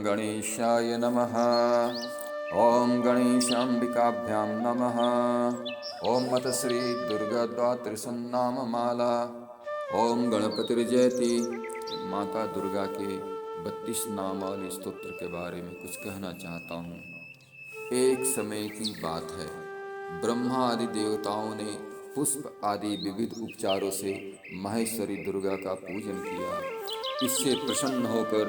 गणेशाय नमः। ॐ गणेशाम्बिकाभ्यां नमः। ॐ अथ श्री दुर्गा द्वात्रिसन्नाममाला। ॐ गणपतिर्जयति। माता दुर्गा के 32 नाम वाले स्तोत्र के बारे में कुछ कहना चाहता हूँ। एक समय की बात है, ब्रह्मा आदि देवताओं ने पुष्प आदि विविध उपचारों से महेश्वरी दुर्गा का पूजन किया। इससे प्रसन्न होकर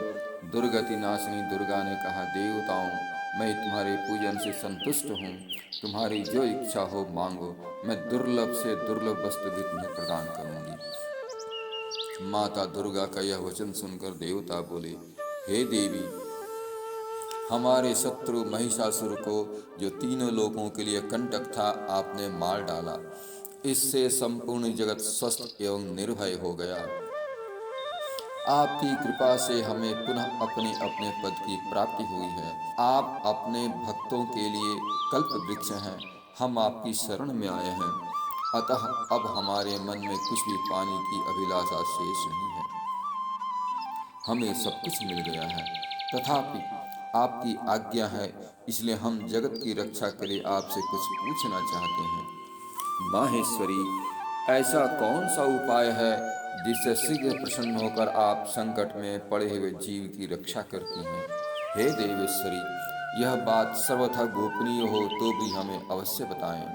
दुर्गति नाशिनी दुर्गा ने कहा, देवताओं, मैं तुम्हारे पूजन से संतुष्ट हूँ। तुम्हारी जो इच्छा हो मांगो, मैं दुर्लभ से दुर्लभ वस्तु भी तुम्हें प्रदान करूँगी। माता दुर्गा का यह वचन सुनकर देवता बोले, हे देवी, हमारे शत्रु महिषासुर को, जो तीनों लोकों के लिए कंटक था, आपने मार डाला। इससे संपूर्ण जगत स्वस्थ एवं निर्भय हो गया। आपकी कृपा से हमें पुनः अपने अपने पद की प्राप्ति हुई है। आप अपने भक्तों के लिए कल्प वृक्ष हैं। हम आपकी शरण में आए हैं, अतः अब हमारे मन में कुछ भी पाने की अभिलाषा शेष नहीं है। हमें सब कुछ मिल गया है, तथापि आपकी आज्ञा है, इसलिए हम जगत की रक्षा के लिए आपसे कुछ पूछना चाहते हैं। माहेश्वरी, ऐसा कौन सा उपाय है जिससे शीघ्र प्रसन्न होकर आप संकट में पड़े हुए जीव की रक्षा करती हैं? हे देवेश्वरी, यह बात सर्वथा गोपनीय हो तो भी हमें अवश्य बताएं।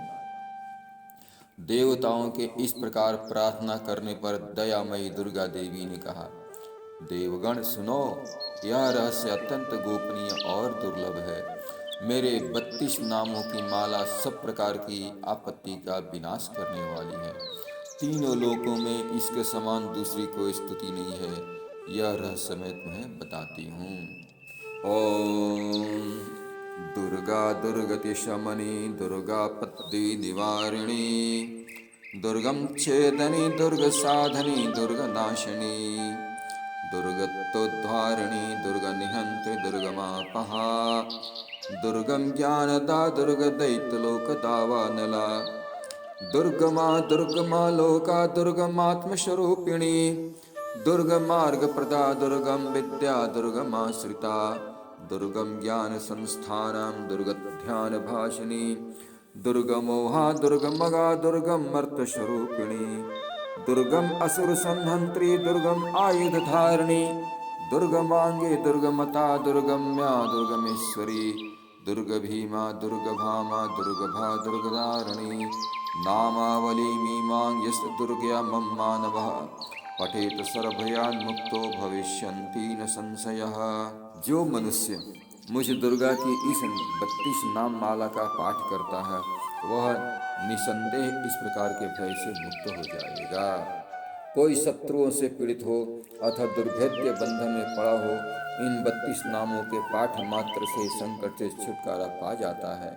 देवताओं के इस प्रकार प्रार्थना करने पर दयामयी दुर्गा देवी ने कहा, देवगण सुनो, यह रहस्य अत्यंत गोपनीय और दुर्लभ है। मेरे 32 नामों की माला सब प्रकार की आपत्ति का विनाश करने वाली है। तीनों लोकों में इसके समान दूसरी कोई स्तुति नहीं है। यह रहस्य मैं तुम्हें बताती हूँ। ओम दुर्गा दुर्गति शमनी दुर्गापत्ति निवारिणी दुर्गम छेदनी दुर्ग साधनी दुर्ग नाशिनी दुर्गत्तोद्धारिणी दुर्ग निहंत्रि दुर्गमापहा दुर्गम ज्ञानदा दुर्ग दैत्यलोकदावानला दुर्गमा दुर्गमा लोका दुर्गमात्मस्वरूपिणी दुर्गमार्गप्रदा दुर्गम विद्या दुर्गमाश्रिता दुर्गम ज्ञान संस्थानां दुर्गध्यान भाषिणी दुर्गमोहा दुर्गमगा दुर्गम मर्तस्वरूपिणी दुर्गम असुर संहंत्री दुर्गम आयुधधारिणी दुर्गमांगे दुर्गमता दुर्गम्या दुर्गमेश्वरी दुर्ग भीमा दुर्ग भामा दुर्गभा दुर्गधारिणी नामावली मीमां यस्त दुर्गया मम मानवः पठेत सर्वभयान्मुक्तो भविष्यन्ति न संशयः। जो मनुष्य मुझ दुर्गा की इस 32 नाम माला का पाठ करता है, वह निसंदेह इस प्रकार के भय से मुक्त हो जाएगा। कोई शत्रुओं से पीड़ित हो अथवा दुर्भेद्य बंधन में पड़ा हो, इन 32 नामों के पाठ मात्र से संकट से छुटकारा पा जाता है,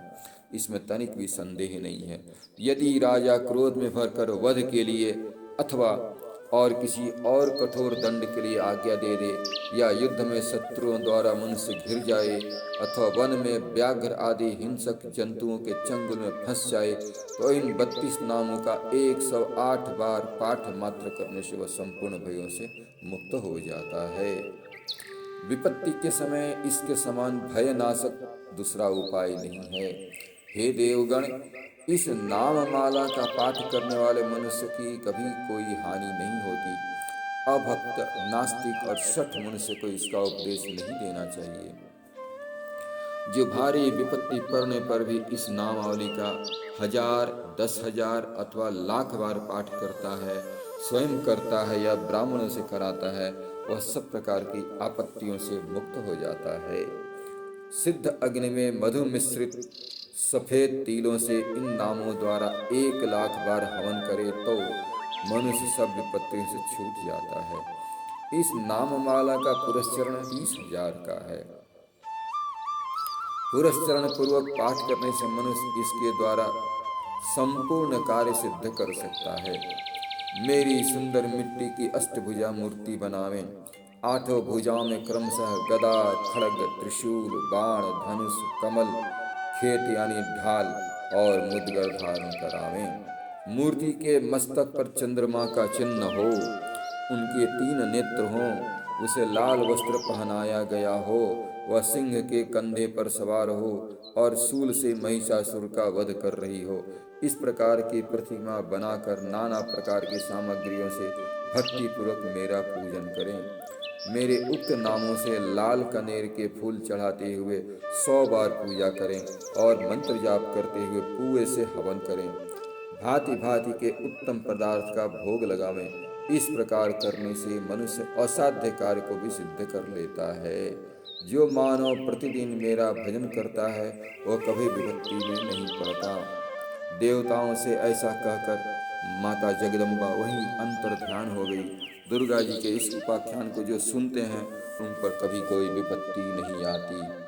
इसमें तनिक भी संदेह नहीं है। यदि राजा क्रोध में भरकर वध के लिए अथवा और किसी और कठोर दंड के लिए आज्ञा दे दे, या युद्ध में शत्रुओं द्वारा मनुष्य घिर जाए, अथवा वन में व्याघ्र आदि हिंसक जंतुओं के चंगुल में फंस जाए, तो इन 32 नामों का 108 बार पाठ मात्र करने से वह संपूर्ण भयों से मुक्त हो जाता है। विपत्ति के समय इसके समान भयनाशक दूसरा उपाय नहीं है। हे देवगण, इस नाम माला का पाठ करने वाले मनुष्य की कभी कोई हानि नहीं होती। अभक्त, नास्तिक और शठ मनुष्य को इसका उपदेश नहीं देना चाहिए। जो भारी विपत्ति पड़ने पर भी इस नामावली का 1000, 10,000 अथवा लाख बार पाठ करता है, स्वयं करता है या ब्राह्मणों से कराता है, वह सब प्रकार की आपत्तियों से मुक्त हो जाता है। सिद्ध अग्नि में मधु मिश्रित सफेद तिलों से इन नामों द्वारा 1,00,000 बार हवन करे तो मनुष्य सब विपत्तियों से छूट जाता है। इस नाममाला का पुरस्चरण 30,000 का है। पुरस्चरण पूर्वक पाठ करने से मनुष्य इसके द्वारा संपूर्ण कार्य सिद्ध कर सकता है। मेरी सुंदर मिट्टी की अष्टभुजा मूर्ति बनावें। 8 भुजाओं में क्रमशः गदा, खड्ग, त्रिशूल, बाण, धनुष, कमल, खेत यानी ढाल और मुद्गर धारण करावें। मूर्ति के मस्तक पर चंद्रमा का चिन्ह हो, उनके 3 नेत्र हों, उसे लाल वस्त्र पहनाया गया हो, वह सिंह के कंधे पर सवार हो और शूल से महिषासुर का वध कर रही हो। इस प्रकार की प्रतिमा बनाकर नाना प्रकार की सामग्रियों से भक्ति पूर्वक मेरा पूजन करें। मेरे उक्त नामों से लाल कनेर के फूल चढ़ाते हुए 100 बार पूजा करें और मंत्र जाप करते हुए पुए से हवन करें। भांति भांति के उत्तम पदार्थ का भोग लगावें। इस प्रकार करने से मनुष्य असाध्य कार्य को भी सिद्ध कर लेता है। जो मानव प्रतिदिन मेरा भजन करता है वह कभी विपत्ति में नहीं पड़ता। देवताओं से ऐसा कहकर माता जगदम्बा वहीं अंतर ध्यान हो गई। दुर्गा जी के इस उपाख्यान को जो सुनते हैं उन पर कभी कोई विपत्ति नहीं आती।